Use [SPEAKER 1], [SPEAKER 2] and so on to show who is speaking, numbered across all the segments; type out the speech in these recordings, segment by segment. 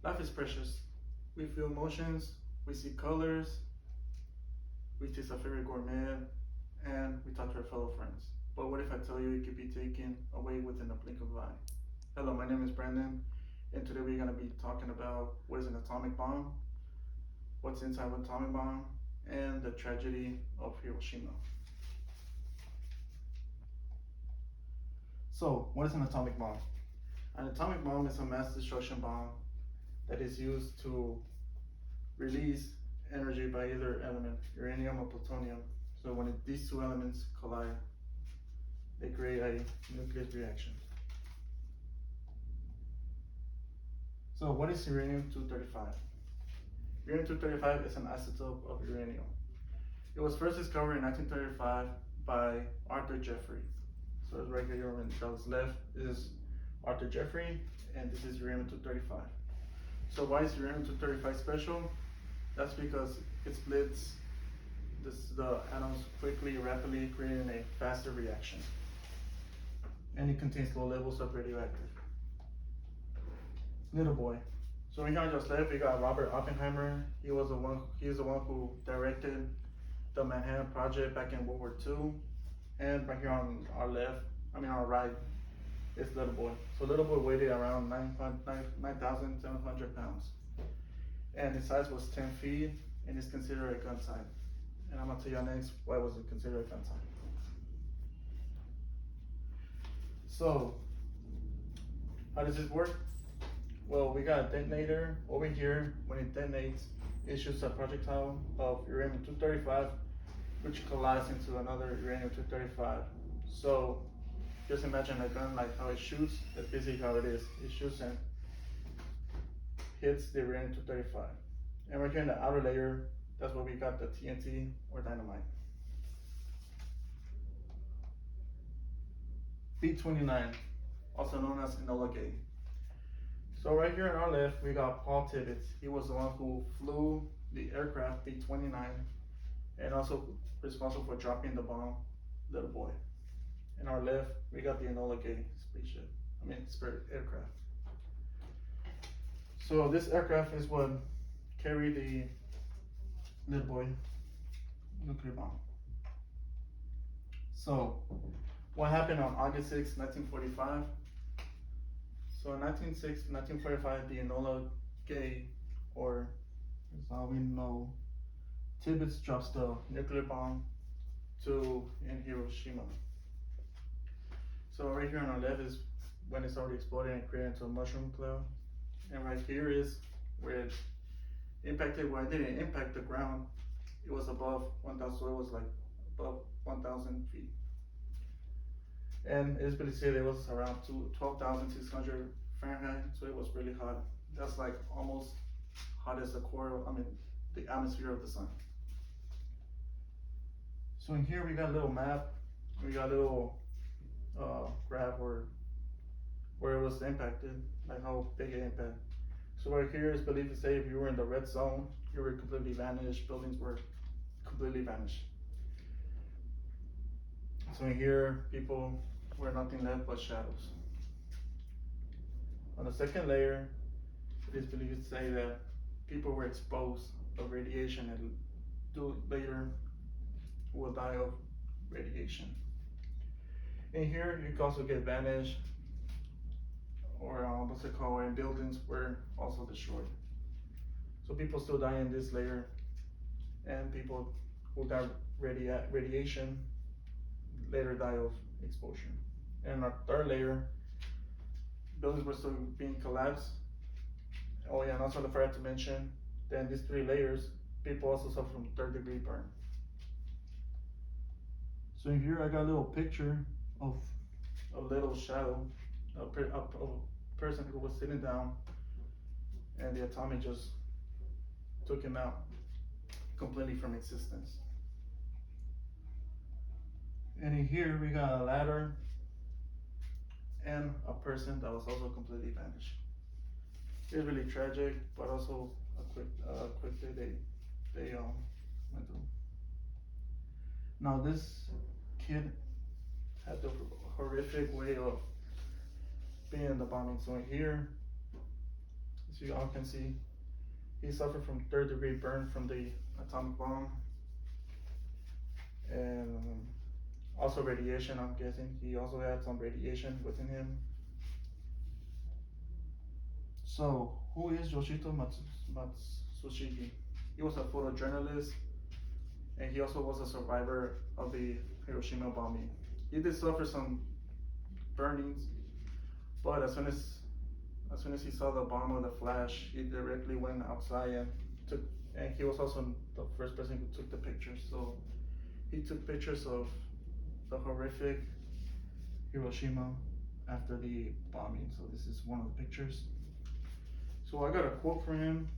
[SPEAKER 1] Life is precious. We feel emotions, we see colors, we taste our favorite gourmet, and we talk to our fellow friends. But what if I tell you it could be taken away within a blink of an eye? Hello, my name is Brandon, and today we're going to be talking about what is an atomic bomb, what's inside of an atomic bomb, and the tragedy of Hiroshima. So, what is an atomic bomb? An atomic bomb is a mass destruction bomb that is used to release energy by either element, uranium or plutonium. So when these two elements collide, they create a nuclear reaction. So what is uranium-235? Uranium-235 is an isotope of uranium. It was first discovered in 1935 by Arthur Jeffrey. So it's right here on the left is Arthur Jeffrey, and this is uranium-235. So why is uranium-235 special? That's because it splits the atoms quickly, rapidly, creating a faster reaction. And it contains low levels of radioactive. Little boy. So here on just left, we got Robert Oppenheimer. He's the one who directed the Manhattan Project back in World War II. And right here on our right, is Little Boy. So Little Boy weighed around 9,700 pounds. And his size was 10 feet, and it's considered a gun size. And I'm gonna tell you next why was it considered a gun size. So, how does this work? Well, we got a detonator over here. When it detonates, it shoots a projectile of uranium-235, which collides into another uranium-235. So, just imagine a gun like how it shoots. That's basically how it is. It shoots and hits the uranium-235. And right here in the outer layer, that's where we got the TNT or dynamite. B-29, also known as Enola Gay. So right here on our left, we got Paul Tibbets. He was the one who flew the aircraft B-29 and also responsible for dropping the bomb, Little Boy. In our left, we got the Enola Gay Spirit aircraft. So this aircraft is what carried the Little Boy nuclear bomb. So what happened on August 6, 1945? So in 1945, the Enola Gay, or as how we know, Tibbets drops the nuclear bomb in Hiroshima. So right here on our left is when it's already exploded and created into a mushroom cloud. And right here is where it impacted. When it didn't impact the ground, it was above 1,000, so it was like above 1,000 feet. And it's been said it was around 12,600 Fahrenheit, so it was really hot. That's like almost hot as the the atmosphere of the sun. So in here we got a little map. We got a little graph where it was impacted, like how big it impacted. So right here is believed to say if you were in the red zone, you were completely vanished, buildings were completely vanished. So in here, people were nothing left but shadows. On the second layer, it is believed to say that people were exposed of radiation and later will die of radiation. In here, you can also get vanished, or and buildings were also destroyed. So people still die in this layer, and people who got radiation later die of exposure. And our third layer, buildings were still being collapsed. Oh yeah, and also I forgot to mention that in these three layers, people also suffer from third-degree burn. So here I got a little picture of a little shadow, a person who was sitting down, and the atomic just took him out completely from existence. And in here we got a ladder and a person that was also completely vanished. It's really tragic, but also a quick day they went through. Now this kid had the horrific way of being in the bombing. So here, as So y'all can see he suffered from third-degree burn from the atomic bomb, and also radiation. I'm guessing he also had some radiation within him. So, who is Yoshito Matsushige? He was a photojournalist, and he also was a survivor of the Hiroshima bombing. He did suffer some burnings, but as soon as he saw the bomb or the flash, he directly went outside and took. And he was also the first person who took the pictures. So he took pictures of the horrific Hiroshima after the bombing. So this is one of the pictures. So I got a quote from him.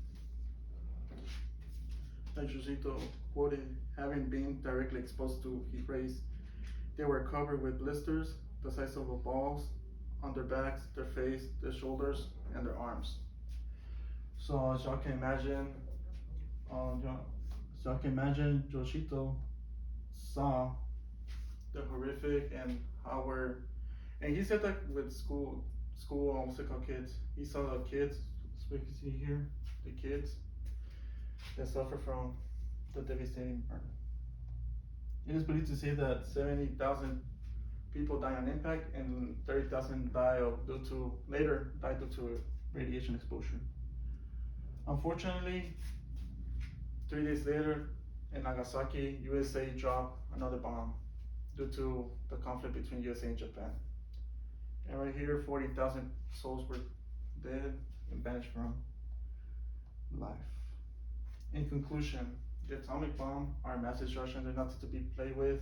[SPEAKER 1] Like Yoshito quoted, having been directly exposed to heat rays, they were covered with blisters the size of balls on their backs, their face, their shoulders, and their arms. So as y'all can imagine, Yoshito saw the horrific and how we're, and he said that with school, what's it called, kids. He saw the kids, as we can see here, the kids that suffer from the devastating burn. It is believed to say that 70,000 people die on impact and 30,000 later died due to radiation exposure. Unfortunately, 3 days later in Nagasaki, USA dropped another bomb due to the conflict between USA and Japan. And right here, 40,000 souls were dead and banished from life. In conclusion, the atomic bomb are mass destruction. They're not to be played with,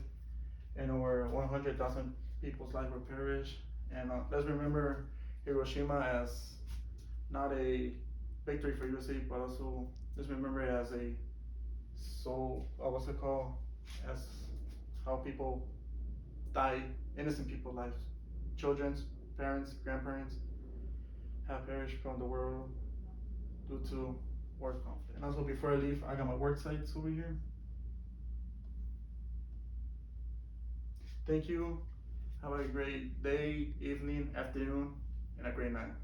[SPEAKER 1] and over 100,000 people's lives were perished. And let's remember Hiroshima as not a victory for USA, but also let's remember it as a what's it called? As how people died, innocent people's lives, children's, parents, grandparents have perished from the world due to war conflict. And also, before I leave, I got my work sites over here. Thank you. Have a great day, evening, afternoon, and a great night.